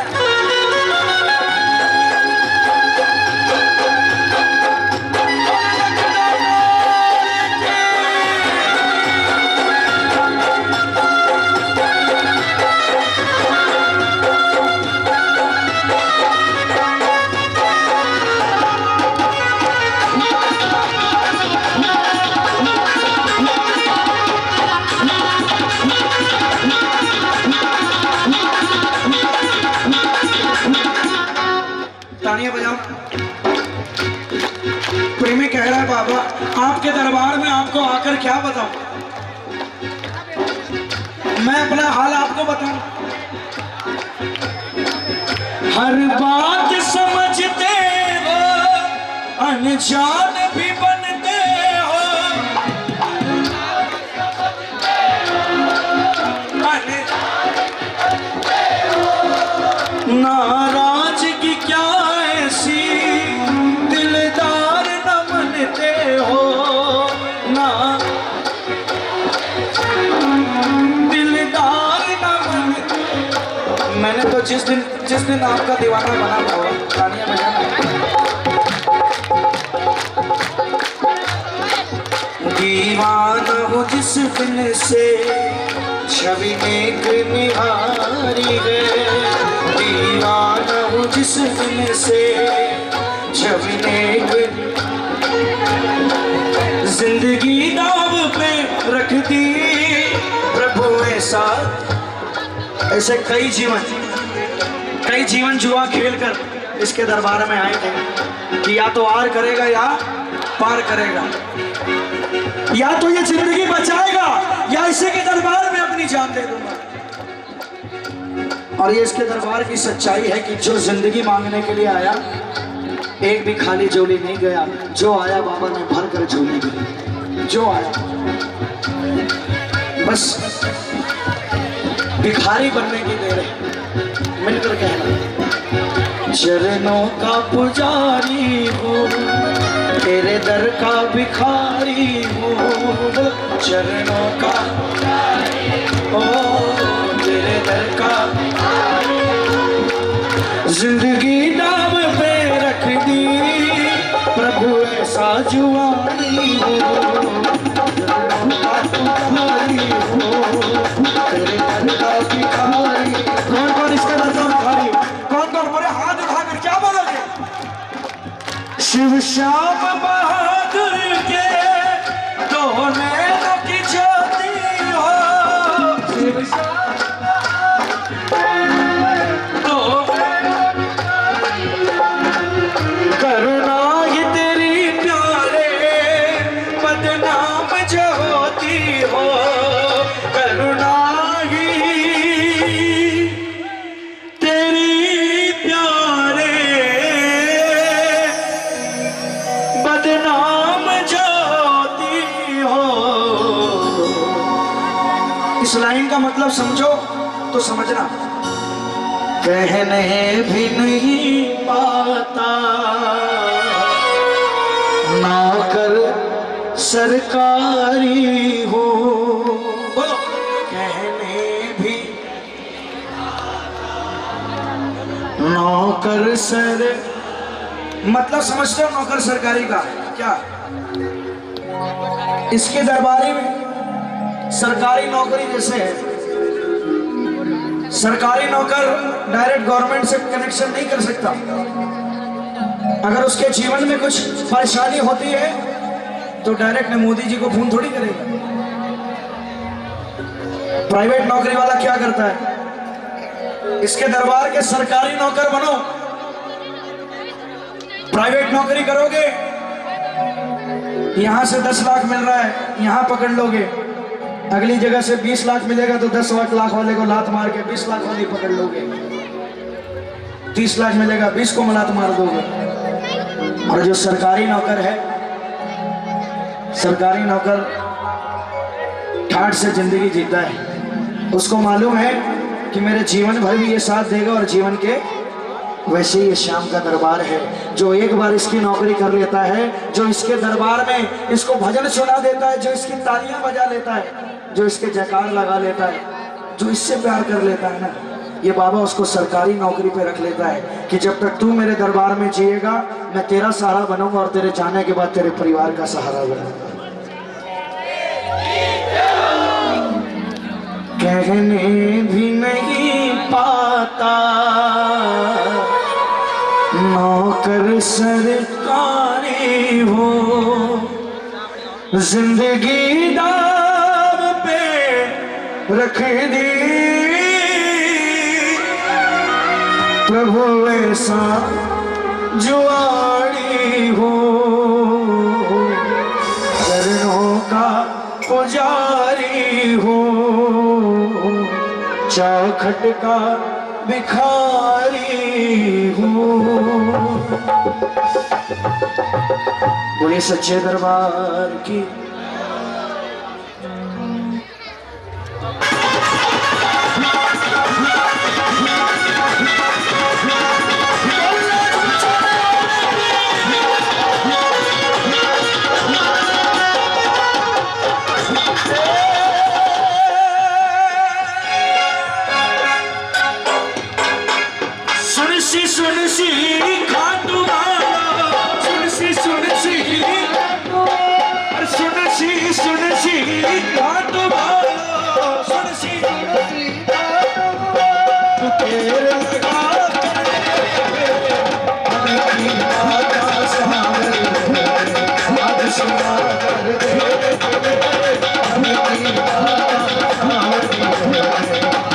तालियां बजाओ। प्रेमी कह रहा है, बाबा आपके दरबार में आपको आकर क्या बताऊं, मैं अपना हाल आपको बताऊं। हर बात समझते हो, अनजान भी बनते हो, नाराजगी क्या ऐसी दिलदार न मनते हो, ना दिलदार न मनते। मैंने तो जिस दिन आपका दीवाना बना हुआ, तालियां बजाना। दीवाना हूँ जिस दिन से छवि नेक निहारी है, दीवाना हूँ जिस दिन से छवि नेक, जिंदगी दाव पे रख दी प्रभु ऐसा। ऐसे कई जीवन जुआ खेलकर इसके दरबार में आए थे कि या तो आर करेगा या पार करेगा, या तो ये जिंदगी बचाएगा या इसी के दरबार में अपनी जान दे दूंगा। और ये इसके दरबार की सच्चाई है कि जो जिंदगी मांगने के लिए आया, एक भी खाली झोली नहीं गया। जो आया बाबा ने भर कर झोली दी, जो आया बस भिखारी बनने की देर है। मिलकर कहना, चरणों का पुजारी हूँ, तेरे दर का भिखारी हूँ, चरणों का ओ तेरे दर का, जिंदगी दाव पे रख दी प्रभु ऐसा जुआनी हो, तेरे दर का भिखारी। कौन कौन इसका दर का भिखारी? कौन कौन? बोले हाथ उठाकर क्या बोलोगे? शिव श्याम बहादुर के दो नैनों की ज्योति हो, शिव श्याम दो समझो तो समझना। कहने भी नहीं पाता नौकर सरकारी हो, बोलो कहने भी नौकर सर, मतलब समझते हो नौकर सरकारी का क्या? इसके दरबारी में सरकारी नौकरी जैसे है, सरकारी नौकर डायरेक्ट गवर्नमेंट से कनेक्शन नहीं कर सकता। अगर उसके जीवन में कुछ परेशानी होती है तो डायरेक्ट मोदी जी को फोन थोड़ी करेगा। प्राइवेट नौकरी वाला क्या करता है? इसके दरबार के सरकारी नौकर बनो, प्राइवेट नौकरी करोगे, यहां से 10 लाख मिल रहा है, यहां पकड़ लोगे, अगली जगह से 20 लाख मिलेगा तो 10 लाख वाले को लात मार के 20 लाख वाले पकड़ लोगे, 30 लाख मिलेगा 20 को लात मार दोगे। और जो सरकारी नौकर है, सरकारी नौकर ठाठ से जिंदगी जीता है, उसको मालूम है कि मेरे जीवन भर भी ये साथ देगा और जीवन के वैसे ही ये शाम का दरबार है। जो एक बार इसकी नौकरी कर लेता है, जो इसके दरबार में इसको भजन सुना देता है, जो इसकी तालियां बजा लेता है, जो इसके जयकार लगा लेता है, जो इससे प्यार कर लेता है ना, ये बाबा उसको सरकारी नौकरी पे रख लेता है कि जब तक तू मेरे दरबार में जिएगा मैं तेरा सहारा बनूंगा और तेरे जाने के बाद तेरे परिवार का सहारा बनूंगा। कहने भी नहीं पाता नौकर सरकारी हो, जिंदगी दाव पे रख दी प्रभु ऐसा जुआड़ी हो, चरणों का पुजारी हो, चौखट का भिखारी हो। बोले सच्चे दरबार की। सुन सी खाटू वाला, सुन सी खाटू वाला, सुन सी तू तेरे लगा आज सुना कर दे,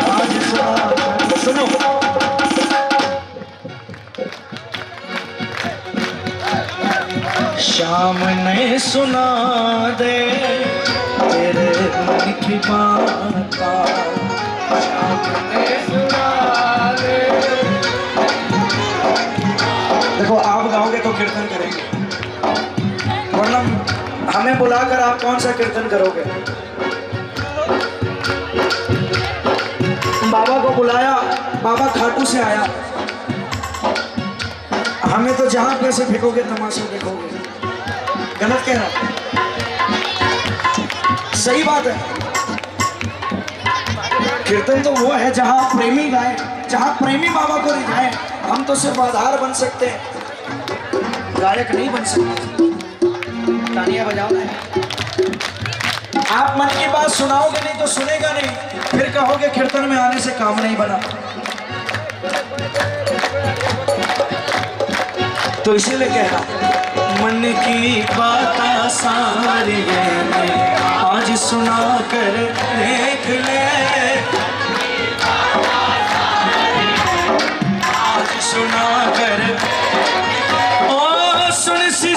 आज सुनो शाम ने सुना दे तेरे मन की बात, शाम ने सुना दे। देखो आप गाओगे तो कीर्तन करेंगे, वरना हमें बुलाकर आप कौन सा कीर्तन करोगे? बाबा को बुलाया, बाबा खाटू से आया, हमें तो जहां पैसे फेंकोगे तमाशा देखोगे। गलत कह रहा हूं? सही बात है। कीर्तन तो वो है जहां प्रेमी गाए, जहां प्रेमी बाबा को रिझाए। हम तो सिर्फ आधार बन सकते हैं, गायक नहीं बन सकते। तालियां बजाओ ना। आप मन की बात सुनाओगे नहीं तो सुनेगा नहीं, फिर कहोगे कीर्तन में आने से काम नहीं बना। तो इसीलिए कह रहा मन की बात सारी आज सुना कर देख ले, आज सुना कर। ओ सुन सी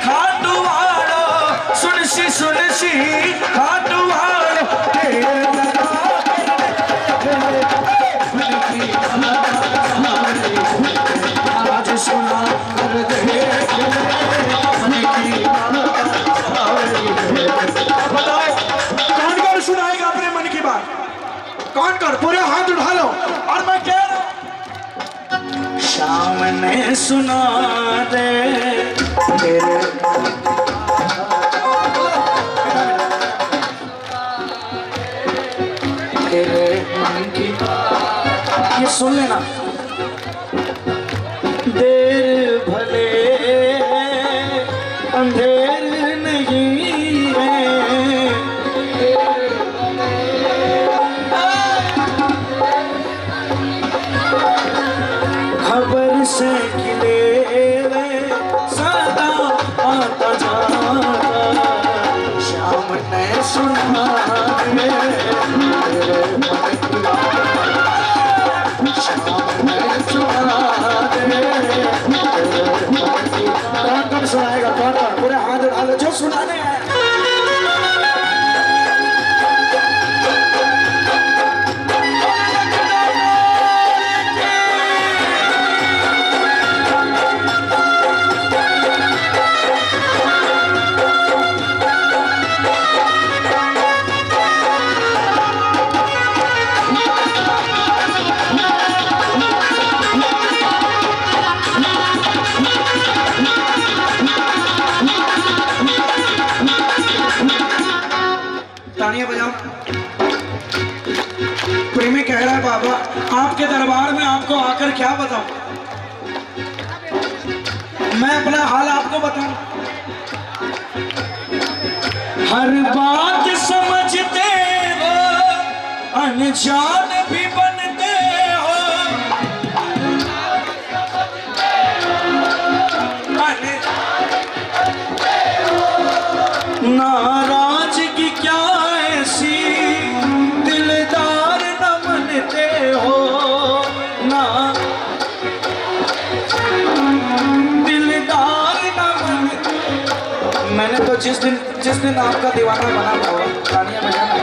खाटू वालो, सुन सी खाटू वालो, आज सुना कर दे। बताओ कौन सुनाएगा अपने मन की बात? कौन कर पूरे हाथ उठा लो और मैं कह रहा हूं शाम ने सुना दे तेरे तेरे मन की ये सुन लेना देर भले अंधेर नहीं है खबर से खिले सदा आता जाता शाम ने सुना तेरे मन की शाम ने सुना कौन सुनाएगा कौन पूरे हाथ उठा लो जो सुनाने हैं तालियां बजाओ। प्रेमी कह रहा है बाबा आपके दरबार में आपको आकर क्या बताऊं, मैं अपना हाल आपको बताऊं। हर बात समझते हो अनजान भी बनते हो नाराजगी क्या ऐसी दिलदार न मनते हो ना दिलदार न मनते। मैंने तो जिस दिन आपका दीवाना बना हुआ तालियां बजाना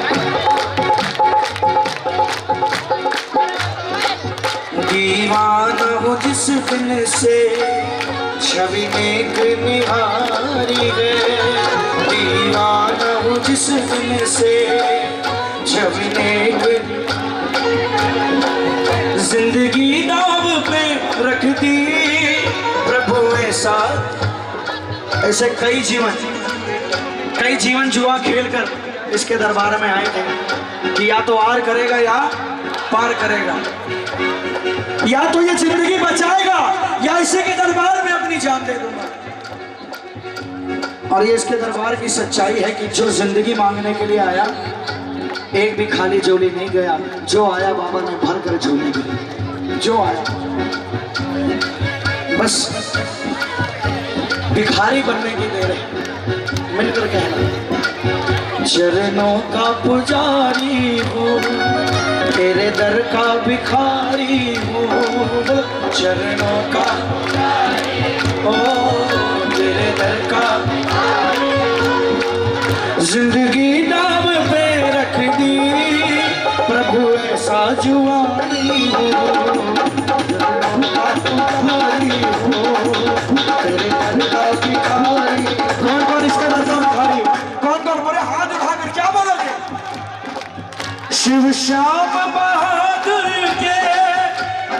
दीवाना हूँ जिस दिन से छवि एक निहारी है दीवाना हूँ जिस दिन से छवि एक जिंदगी दाव पे रख दी प्रभु ऐसा ऐसे कई जीवन जुआ खेलकर इसके दरबार में आए थे कि या तो आर करेगा या पार करेगा या तो ये जिंदगी बचाएगा या इसी के दरबार में अपनी जान दे दूंगा। और ये इसके दरबार की सच्चाई है कि जो जिंदगी मांगने के लिए आया एक भी खाली झोली नहीं गया, जो आया बाबा ने भर कर झोली दी। जो आया बस भिखारी बनने की देर है। मिलकर कहना चरणों का पुजारी हूँ तेरे दर का भिखारी हूँ चरणों का ओ तेरे दर का जिंदगी दाव पे रख दी प्रभु ऐसा जुआनी हो तेरे दर का भिखारी। कौन कौन इसका दर का भिखारी कौन कौन बोले हाथ उठाकर क्या बोलोगे शिव श्याम बहादुर के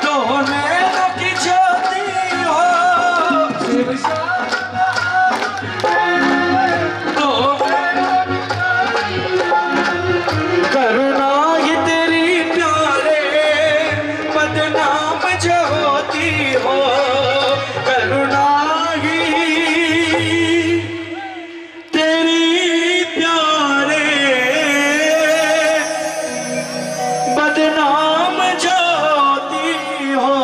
दो नैनों की ज्योति हो शिव श्याम करुणा ही तेरी प्यारे बदनाम जो होती हो करुणा ही तेरी प्यारे बदनाम जो होती हो।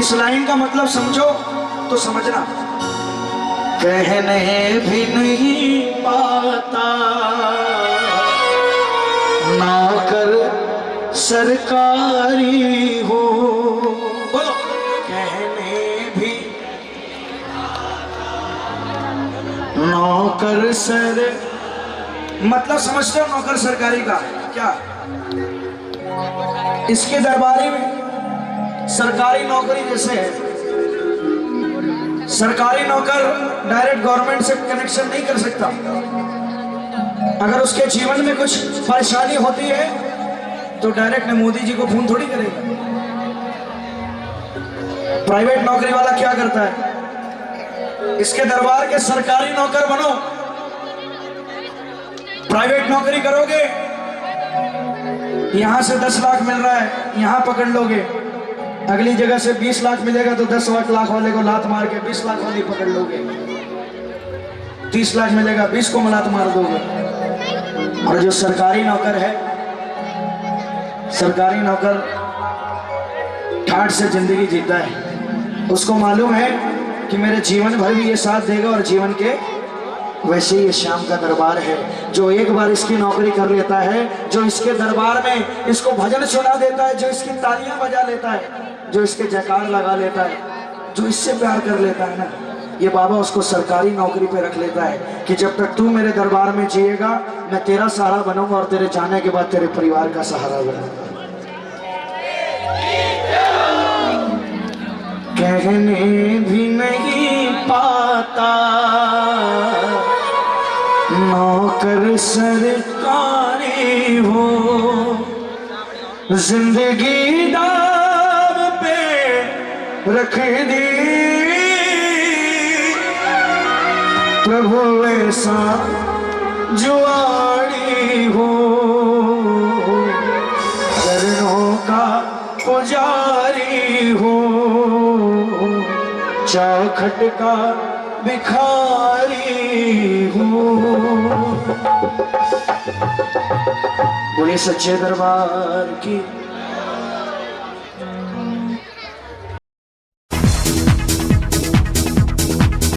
इस लाइन का मतलब समझो तो समझना कहने भी नहीं पाता नौकर सरकारी हो बोलो कहने भी नौकर सर मतलब समझते हो नौकर सरकारी का क्या इसके दरबारी में सरकारी नौकरी जैसे है सरकारी नौकर डायरेक्ट गवर्नमेंट से कनेक्शन नहीं कर सकता अगर उसके जीवन में कुछ परेशानी होती है तो डायरेक्ट में मोदी जी को फोन थोड़ी करेगा। प्राइवेट नौकरी वाला क्या करता है, इसके दरबार के सरकारी नौकर बनो। प्राइवेट नौकरी करोगे, यहां से 10 लाख मिल रहा है, यहां पकड़ लोगे, अगली जगह से 20 लाख मिलेगा तो 10 लाख वाले को लात मार के 20 लाख वाली पकड़ लोगे, 30 लाख मिलेगा 20 को लात मार दोगे। और जो सरकारी नौकर है, सरकारी नौकर ठाठ से जिंदगी जीता है, उसको मालूम है कि मेरे जीवन भर भी ये साथ देगा और जीवन के वैसे ही ये शाम का दरबार है। जो एक बार इसकी नौकरी कर लेता है, जो इसके दरबार में इसको भजन सुना देता है, जो इसकी तालियां बजा लेता है, जो इसके जयकार लगा लेता है, जो इससे प्यार कर लेता है ना, ये बाबा उसको सरकारी नौकरी पे रख लेता है कि जब तक तू मेरे दरबार में जिएगा मैं तेरा सहारा बनूंगा और तेरे जाने के बाद तेरे परिवार का सहारा बनूंगा। कहने भी नहीं पाता नौकर सरकारी हो, जिंदगी दाव पे रख दी प्रभु ऐसा जुआड़ी हो, चरणों का पुजारी हो, चौखट का भिखारी हो। बोले सच्चे दरबार की